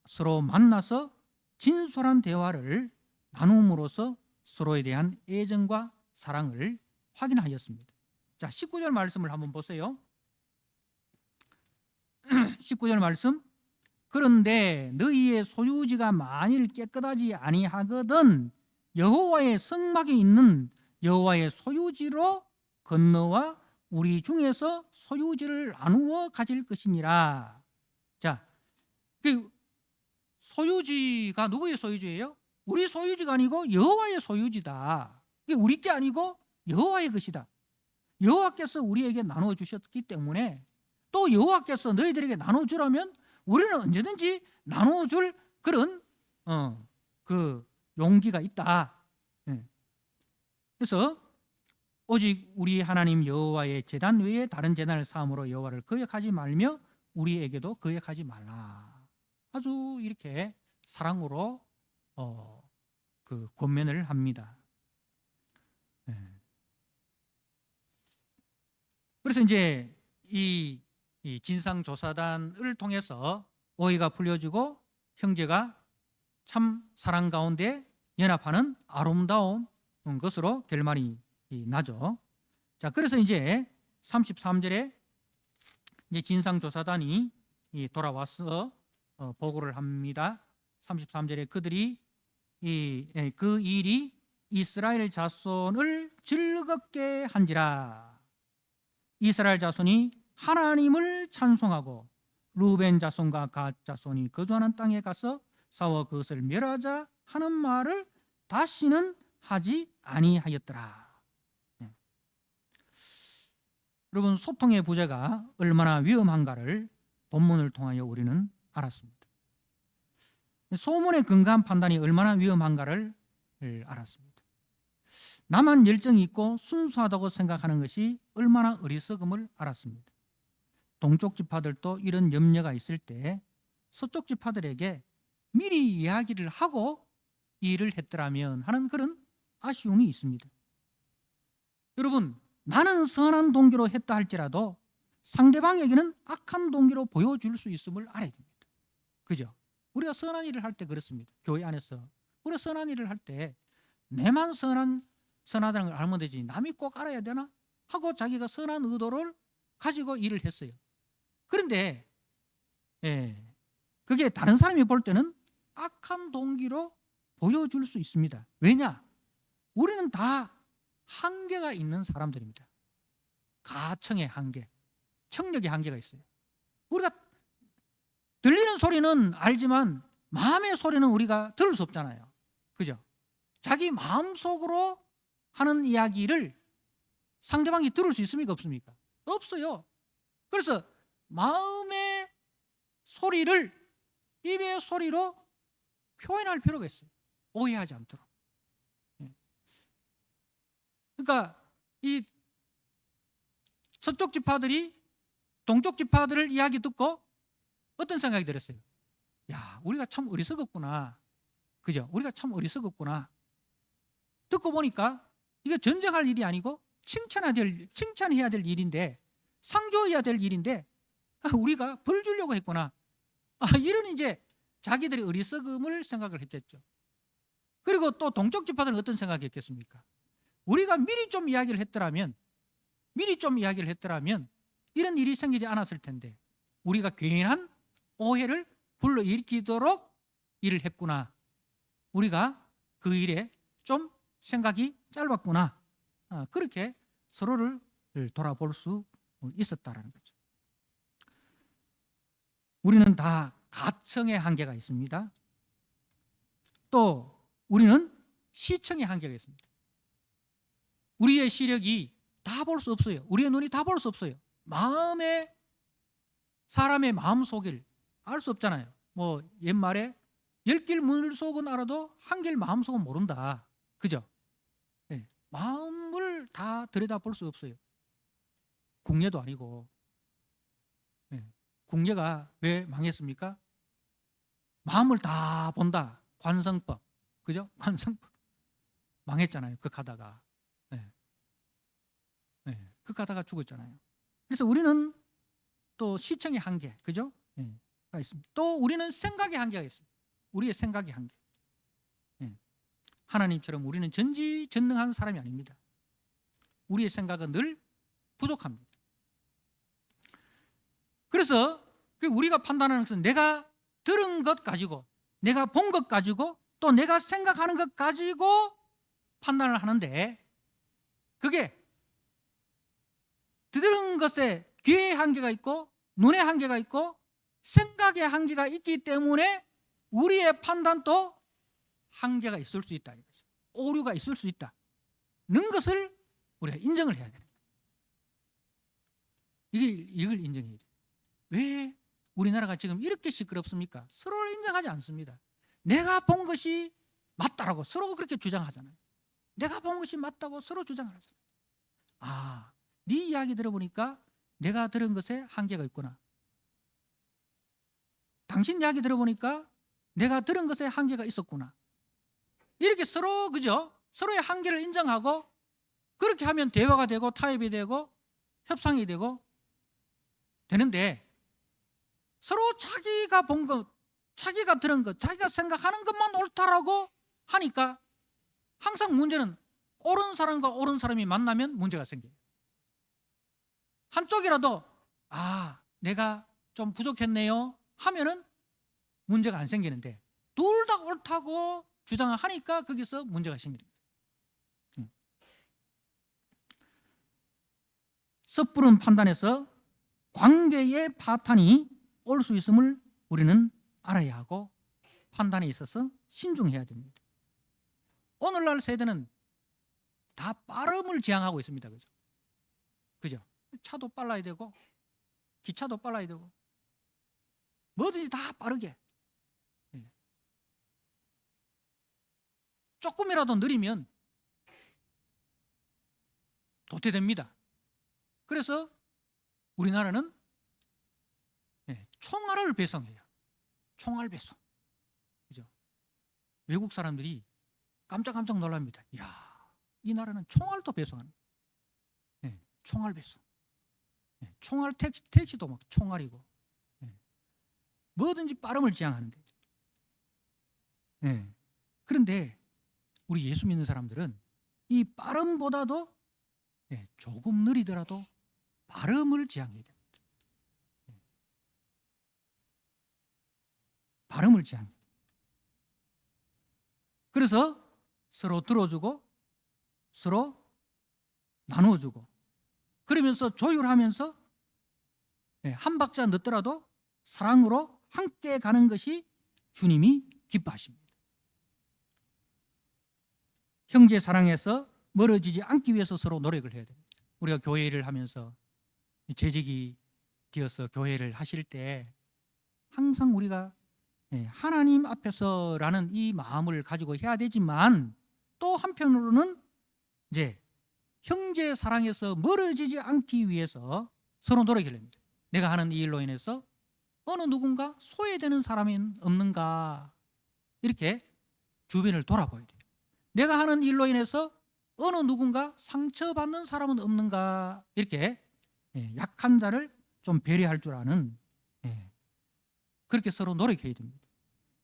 서로 만나서 진솔한 대화를 나눔으로써 서로에 대한 애정과 사랑을 확인하였습니다. 자, 19절 말씀을 한번 보세요. 19절 말씀. 그런데 너희의 소유지가 만일 깨끗하지 아니하거든 여호와의 성막에 있는 여호와의 소유지로 건너와 우리 중에서 소유지를 나누어 가질 것이니라. 자, 그 소유지가 누구의 소유지예요? 우리 소유지가 아니고 여호와의 소유지다. 이게 우리 게 아니고 여호와의 것이다. 여호와께서 우리에게 나누어 주셨기 때문에 또 여호와께서 너희들에게 나누어 주라면 우리는 언제든지 나누어 줄 그런 그 용기가 있다. 그래서 오직 우리 하나님 여호와의 제단 외에 다른 제단을 쌓음으로 여호와를 거역하지 말며 우리에게도 거역하지 말라. 아주 이렇게 사랑으로 그 권면을 합니다. 그래서 이제 이 진상조사단을 통해서 오해가 풀려지고 형제가 참 사랑 가운데 연합하는 아름다운 것으로 결말이 나죠. 자, 그래서 이제 33절에 이제 진상조사단이 돌아와서 보고를 합니다. 33절에 그들이 그 일이 이스라엘 자손을 즐겁게 한지라. 이스라엘 자손이 하나님을 찬송하고 루벤 자손과 갓 자손이 거주하는 땅에 가서 싸워 그것을 멸하자 하는 말을 다시는 하지 아니하였더라. 여러분, 소통의 부재가 얼마나 위험한가를 본문을 통하여 우리는 알았습니다. 소문의 근거한 판단이 얼마나 위험한가를 알았습니다. 나만 열정이 있고 순수하다고 생각하는 것이 얼마나 어리석음을 알았습니다. 동쪽 지파들도 이런 염려가 있을 때 서쪽 지파들에게 미리 이야기를 하고 일을 했더라면 하는 그런 아쉬움이 있습니다. 여러분, 나는 선한 동기로 했다 할지라도 상대방에게는 악한 동기로 보여줄 수 있음을 알아야 됩니다. 그죠? 우리가 선한 일을 할 때 그렇습니다. 교회 안에서 우리가 선한 일을 할 때 내만 선하다는 걸 알면 되지 남이 꼭 알아야 되나? 하고 자기가 선한 의도를 가지고 일을 했어요. 그런데 그게 다른 사람이 볼 때는 악한 동기로 보여줄 수 있습니다. 왜냐? 우리는 다 한계가 있는 사람들입니다. 가청의 한계, 청력의 한계가 있어요. 우리가 들리는 소리는 알지만 마음의 소리는 우리가 들을 수 없잖아요. 그죠? 자기 마음속으로 하는 이야기를 상대방이 들을 수 있습니까? 없습니까? 없어요. 그래서 마음의 소리를 입의 소리로 표현할 필요가 있어요. 오해하지 않도록. 그러니까 이 서쪽 지파들이 동쪽 지파들을 이야기 듣고 어떤 생각이 들었어요? 야, 우리가 참 어리석었구나. 그죠? 우리가 참 어리석었구나. 듣고 보니까 이게 전쟁할 일이 아니고 칭찬해야 될 일인데, 상조해야 될 일인데 우리가 벌 주려고 했구나. 이런 이제 자기들의 어리석음을 생각을 했겠죠. 그리고 또 동쪽 지파들은 어떤 생각했겠습니까? 우리가 미리 좀 이야기를 했더라면 이런 일이 생기지 않았을 텐데 우리가 괜한 오해를 불러일으키도록 일을 했구나. 우리가 그 일에 좀 생각이 짧았구나. 그렇게 서로를 돌아볼 수 있었다라는 거죠. 우리는 다 가청의 한계가 있습니다. 또 우리는 시청의 한계가 있습니다. 우리의 시력이 다 볼 수 없어요. 우리의 눈이 다 볼 수 없어요. 사람의 마음 속을 알 수 없잖아요. 뭐 옛말에 10길 물속은 알아도 1길 마음속은 모른다. 그죠? 네. 마음을 다 들여다볼 수 없어요. 궁예도 아니고. 네. 궁예가 왜 망했습니까? 마음을 다 본다. 관성법. 그죠? 관성법. 망했잖아요. 극하다가. 극하다가 죽었잖아요. 그래서 우리는 또 시청의 한계. 그죠? 가 있습니다. 또 우리는 생각의 한계가 있습니다. 우리의 생각의 한계. 하나님처럼 우리는 전지전능한 사람이 아닙니다. 우리의 생각은 늘 부족합니다. 그래서 우리가 판단하는 것은 내가 들은 것 가지고, 내가 본 것 가지고, 또 내가 생각하는 것 가지고 판단을 하는데, 그게 들은 것에 귀의 한계가 있고 눈의 한계가 있고 생각의 한계가 있기 때문에 우리의 판단도 한계가 있을 수 있다. 오류가 있을 수 있다는 것을 우리가 인정을 해야 됩니다. 이걸 인정해야 돼요. 왜 우리나라가 지금 이렇게 시끄럽습니까? 서로를 인정하지 않습니다. 내가 본 것이 맞다라고 서로 그렇게 주장하잖아요. 내가 본 것이 맞다고 서로 주장을 하잖아요. 네 이야기 들어보니까 내가 들은 것에 한계가 있구나. 당신 이야기 들어보니까 내가 들은 것에 한계가 있었구나. 이렇게 서로, 그죠? 서로의 한계를 인정하고 그렇게 하면 대화가 되고 타협이 되고 협상이 되고 되는데, 서로 자기가 본 것, 자기가 들은 것, 자기가 생각하는 것만 옳다라고 하니까 항상 문제는 옳은 사람과 옳은 사람이 만나면 문제가 생겨요. 한쪽이라도 내가 좀 부족했네요 하면은 문제가 안 생기는데, 둘 다 옳다고 주장을 하니까 거기서 문제가 생깁니다. 섣부른 판단에서 관계의 파탄이 올 수 있음을 우리는 알아야 하고 판단에 있어서 신중해야 됩니다. 오늘날 세대는 다 빠름을 지향하고 있습니다. 그죠? 차도 빨라야 되고 기차도 빨라야 되고 뭐든지 다 빠르게. 조금이라도 느리면 도태됩니다. 그래서 우리나라는 총알을 배송해요. 총알 배송. 그죠? 외국 사람들이 깜짝 놀랍니다. 이야, 이 나라는 총알도 배송하는. 총알 배송. 총알 택시도 막 총알이고. 뭐든지 빠름을 지향하는데. 그런데 우리 예수 믿는 사람들은 이 빠름보다도 조금 느리더라도 발음을 지향해야 됩니다. 발음을 지향해야 됩니다. 그래서 서로 들어주고 서로 나누어주고 그러면서 조율하면서 한 박자 늦더라도 사랑으로 함께 가는 것이 주님이 기뻐하십니다. 형제 사랑에서 멀어지지 않기 위해서 서로 노력을 해야 됩니다. 우리가 교회 일을 하면서 재직이 되어서 교회를 하실 때 항상 우리가 하나님 앞에서라는 이 마음을 가지고 해야 되지만 또 한편으로는 이제 형제 사랑에서 멀어지지 않기 위해서 서로 노력을 합니다. 내가 하는 이 일로 인해서 어느 누군가 소외되는 사람이 없는가 이렇게 주변을 돌아봐야 돼요. 내가 하는 일로 인해서 어느 누군가 상처받는 사람은 없는가 이렇게 약한 자를 좀 배려할 줄 아는 그렇게 서로 노력해야 됩니다.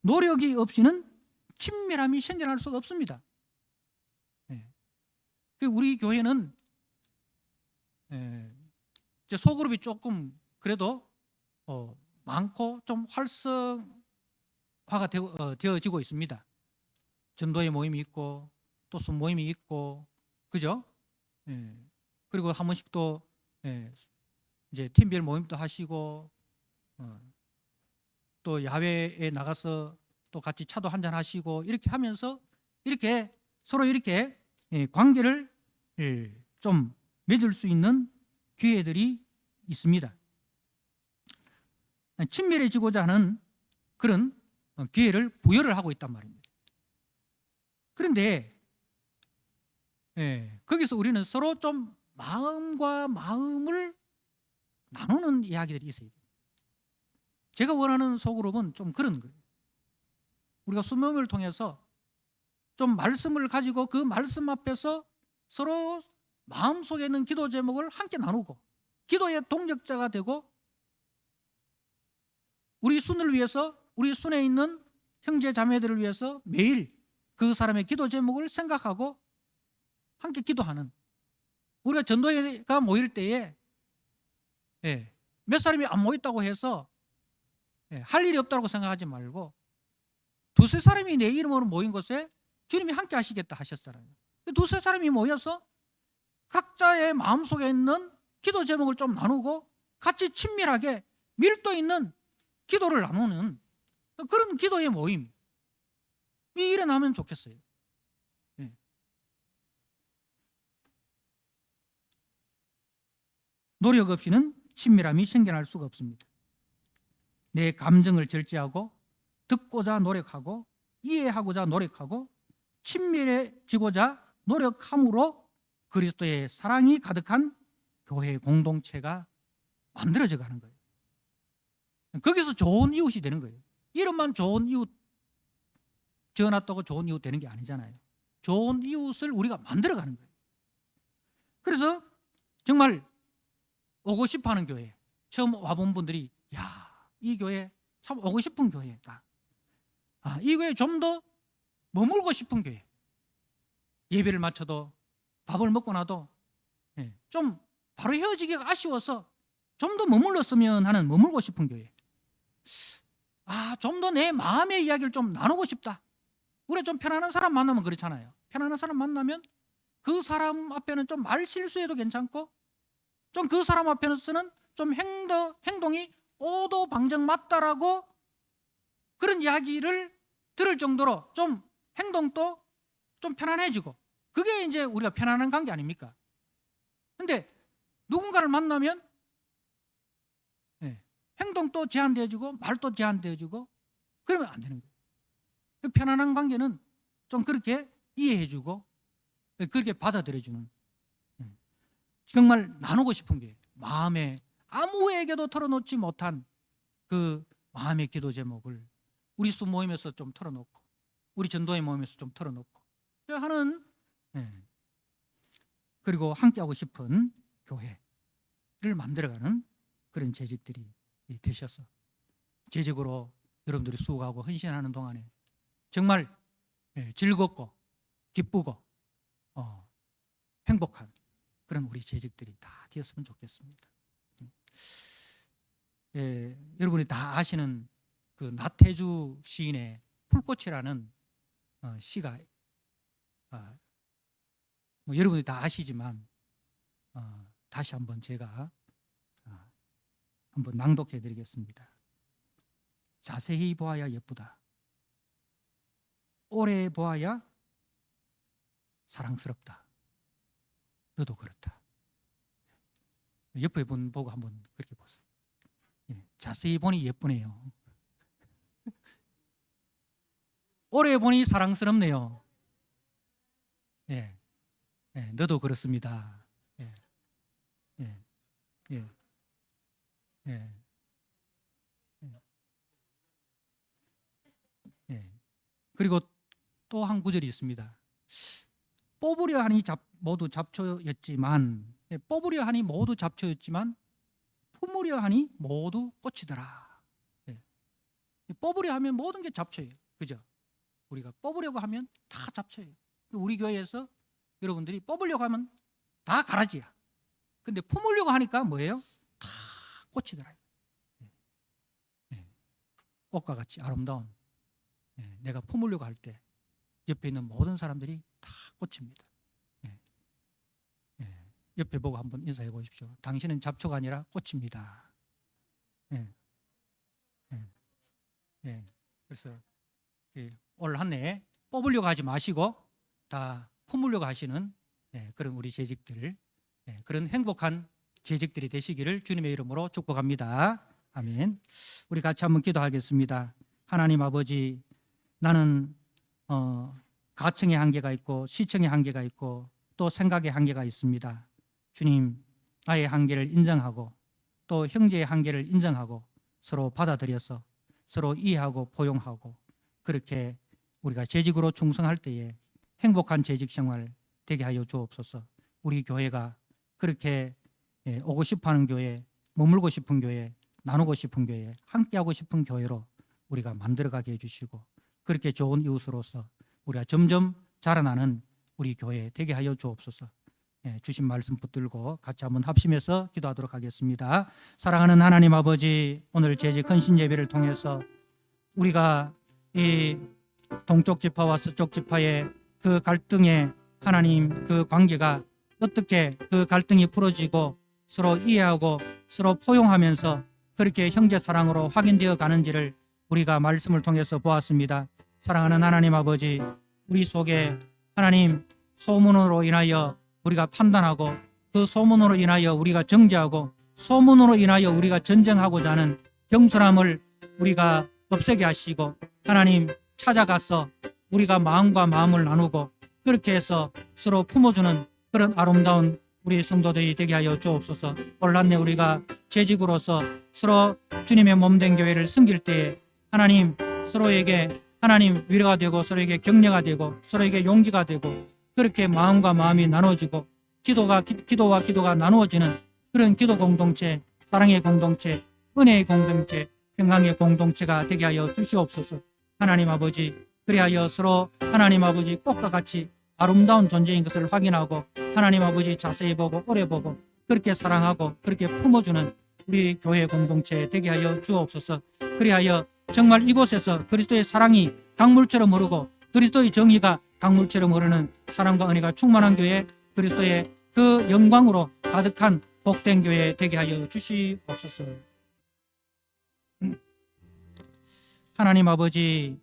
노력이 없이는 친밀함이 생겨날 수가 없습니다. 우리 교회는 이제 소그룹이 조금 그래도 많고 좀 활성화가 되어지고 있습니다. 전도의 모임이 있고 또 순모임이 있고 그죠? 그리고 한 번씩 또 이제 팀별 모임도 하시고 또 야외에 나가서 또 같이 차도 한잔 하시고 이렇게 하면서 이렇게 서로 이렇게 관계를 좀 맺을 수 있는 기회들이 있습니다. 친밀해지고자 하는 그런 기회를 부여를 하고 있단 말입니다. 그런데 거기서 우리는 서로 좀 마음과 마음을 나누는 이야기들이 있어요. 제가 원하는 소그룹은 좀 그런 거예요. 우리가 순모임을 통해서 좀 말씀을 가지고 그 말씀 앞에서 서로 마음속에 있는 기도 제목을 함께 나누고 기도의 동력자가 되고 우리 순을 위해서 우리 순에 있는 형제 자매들을 위해서 매일 그 사람의 기도 제목을 생각하고 함께 기도하는 우리가 전도회가 모일 때에 몇 사람이 안 모였다고 해서 할 일이 없다고 생각하지 말고 두세 사람이 내 이름으로 모인 곳에 주님이 함께 하시겠다 하셨잖아요. 두세 사람이 모여서 각자의 마음속에 있는 기도 제목을 좀 나누고 같이 친밀하게 밀도 있는 기도를 나누는 그런 기도의 모임이 일어나면 좋겠어요. 노력 없이는 친밀함이 생겨날 수가 없습니다. 내 감정을 절제하고 듣고자 노력하고 이해하고자 노력하고 친밀해지고자 노력함으로 그리스도의 사랑이 가득한 교회 공동체가 만들어져 가는 거예요. 거기서 좋은 이웃이 되는 거예요. 이름만 좋은 이웃 지어놨다고 좋은 이웃 되는 게 아니잖아요. 좋은 이웃을 우리가 만들어가는 거예요. 그래서 정말 오고 싶어하는 교회, 처음 와본 분들이 이 교회 참 오고 싶은 교회다. 이 교회 좀 더 머물고 싶은 교회. 예배를 마쳐도 밥을 먹고 나도 좀 바로 헤어지기가 아쉬워서 좀 더 머물렀으면 하는 머물고 싶은 교회. 좀 더 내 마음의 이야기를 좀 나누고 싶다. 우리가 좀 편안한 사람 만나면 그렇잖아요. 편안한 사람 만나면 그 사람 앞에는 좀 말 실수해도 괜찮고 좀 그 사람 앞에서는 좀 행동이 오도방정 맞다라고 그런 이야기를 들을 정도로 좀 행동도 좀 편안해지고 그게 이제 우리가 편안한 관계 아닙니까? 근데 누군가를 만나면 행동도 제한되어지고 말도 제한되어지고 그러면 안 되는 거예요. 편안한 관계는 좀 그렇게 이해해주고 그렇게 받아들여주는 정말 나누고 싶은 게 마음에 아무에게도 털어놓지 못한 그 마음의 기도 제목을 우리 수 모임에서 좀 털어놓고 우리 전도의 모임에서 좀 털어놓고 하는 그리고 함께하고 싶은 교회를 만들어가는 그런 재직들이 되셔서 재직으로 여러분들이 수고하고 헌신하는 동안에 정말 즐겁고 기쁘고 행복한 그런 우리 재직들이 다 되었으면 좋겠습니다. 여러분이 다 아시는 그 나태주 시인의 풀꽃이라는 시가 뭐 여러분이 다 아시지만 다시 한번 제가 한번 낭독해 드리겠습니다. 자세히 보아야 예쁘다. 오래 보아야 사랑스럽다. 너도 그렇다. 옆에 분 보고 한번 그렇게 보세요. 자세히 보니 예쁘네요. 오래 보니 사랑스럽네요. 너도 그렇습니다. 그리고 또 한 구절이 있습니다. 뽑으려 하니 모두 잡초였지만 뽑으려 하니 모두 잡초였지만 품으려 하니 모두 꽃이더라. 뽑으려 하면 모든 게 잡초예요. 그죠? 우리가 뽑으려고 하면 다 잡초예요. 우리 교회에서 여러분들이 뽑으려고 하면 다 가라지야. 근데 품으려고 하니까 뭐예요? 다 꽃이더라. 꽃과 같이 아름다운 내가 품으려고 할 때 옆에 있는 모든 사람들이 다 꽃입니다. 옆에 보고 한번 인사해 보십시오. 당신은 잡초가 아니라 꽃입니다. 그래서 올 한 해 뽑으려고 하지 마시고 다 품으려고 하시는 그런 우리 재직들, 그런 행복한 재직들이 되시기를 주님의 이름으로 축복합니다. 아멘. 우리 같이 한번 기도하겠습니다. 하나님 아버지, 나는 가청의 한계가 있고 시청의 한계가 있고 또 생각의 한계가 있습니다. 주님, 나의 한계를 인정하고 또 형제의 한계를 인정하고 서로 받아들여서 서로 이해하고 포용하고 그렇게 우리가 재직으로 충성할 때에 행복한 재직 생활 되게 하여 주옵소서. 우리 교회가 그렇게 오고 싶어하는 교회, 머물고 싶은 교회, 나누고 싶은 교회, 함께하고 싶은 교회로 우리가 만들어가게 해주시고 그렇게 좋은 이웃으로서 우리가 점점 자라나는 우리 교회 되게 하여 주옵소서. 주신 말씀 붙들고 같이 한번 합심해서 기도하도록 하겠습니다. 사랑하는 하나님 아버지, 오늘 재직 헌신 예배를 통해서 우리가 이 동쪽 지파와 서쪽 지파의 그 갈등의 하나님 그 관계가 어떻게 그 갈등이 풀어지고 서로 이해하고 서로 포용하면서 그렇게 형제 사랑으로 확인되어 가는지를 우리가 말씀을 통해서 보았습니다. 사랑하는 하나님 아버지, 우리 속에 하나님 소문으로 인하여 우리가 판단하고 그 소문으로 인하여 우리가 정죄하고 소문으로 인하여 우리가 전쟁하고자 하는 경솔함을 우리가 없애게 하시고 하나님 찾아가서 우리가 마음과 마음을 나누고 그렇게 해서 서로 품어주는 그런 아름다운 우리 성도들이 되게 하여 주옵소서. 올 한 해 우리가 재직으로서 서로 주님의 몸된 교회를 섬길 때에 하나님 서로에게 하나님 위로가 되고 서로에게 격려가 되고 서로에게 용기가 되고 그렇게 마음과 마음이 나눠지고 기도와 기도가 나누어지는 그런 기도 공동체, 사랑의 공동체, 은혜의 공동체, 평강의 공동체가 되게 하여 주시옵소서. 하나님 아버지, 그리하여 서로 하나님 아버지 꽃과 같이 아름다운 존재인 것을 확인하고 하나님 아버지 자세히 보고 오래 보고 그렇게 사랑하고 그렇게 품어주는 우리 교회 공동체 되게 하여 주옵소서. 그리하여 정말 이곳에서 그리스도의 사랑이 강물처럼 흐르고 그리스도의 정의가 강물처럼 흐르는 사랑과 은혜가 충만한 교회, 그리스도의 그 영광으로 가득한 복된 교회 되게 하여 주시옵소서. 하나님 아버지,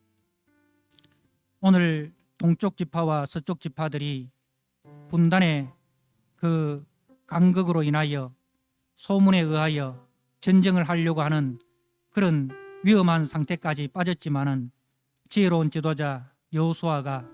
오늘 동쪽 지파와 서쪽 지파들이 분단의 그 간극으로 인하여 소문에 의하여 전쟁을 하려고 하는 그런 위험한 상태까지 빠졌지만은 지혜로운 지도자 여호수아가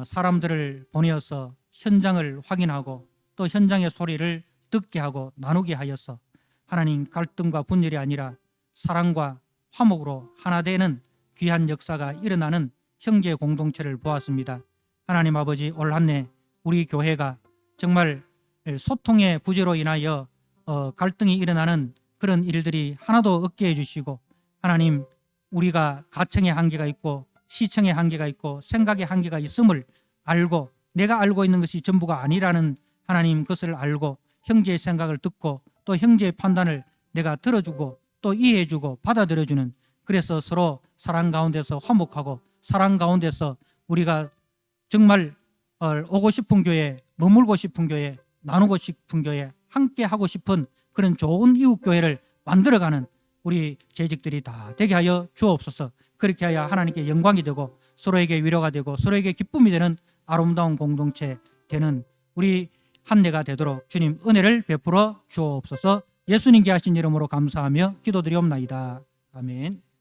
사람들을 보내어서 현장을 확인하고 또 현장의 소리를 듣게 하고 나누게 하여서 하나님 갈등과 분열이 아니라 사랑과 화목으로 하나 되는 귀한 역사가 일어나는 형제 공동체를 보았습니다. 하나님 아버지, 올 한 해 우리 교회가 정말 소통의 부재로 인하여 갈등이 일어나는 그런 일들이 하나도 없게 해주시고 하나님, 우리가 가청의 한계가 있고 시청의 한계가 있고 생각의 한계가 있음을 알고 내가 알고 있는 것이 전부가 아니라는 하나님 그것을 알고 형제의 생각을 듣고 또 형제의 판단을 내가 들어주고 또 이해해주고 받아들여주는, 그래서 서로 사랑 가운데서 화목하고 사랑 가운데서 우리가 정말 오고 싶은 교회, 머물고 싶은 교회, 나누고 싶은 교회, 함께 하고 싶은 그런 좋은 이웃 교회를 만들어가는 우리 재직들이 다 되게 하여 주옵소서. 그렇게 하여 하나님께 영광이 되고 서로에게 위로가 되고 서로에게 기쁨이 되는 아름다운 공동체 되는 우리 한내가 되도록 주님 은혜를 베풀어 주옵소서. 예수님께 하신 이름으로 감사하며 기도드리옵나이다. 아멘.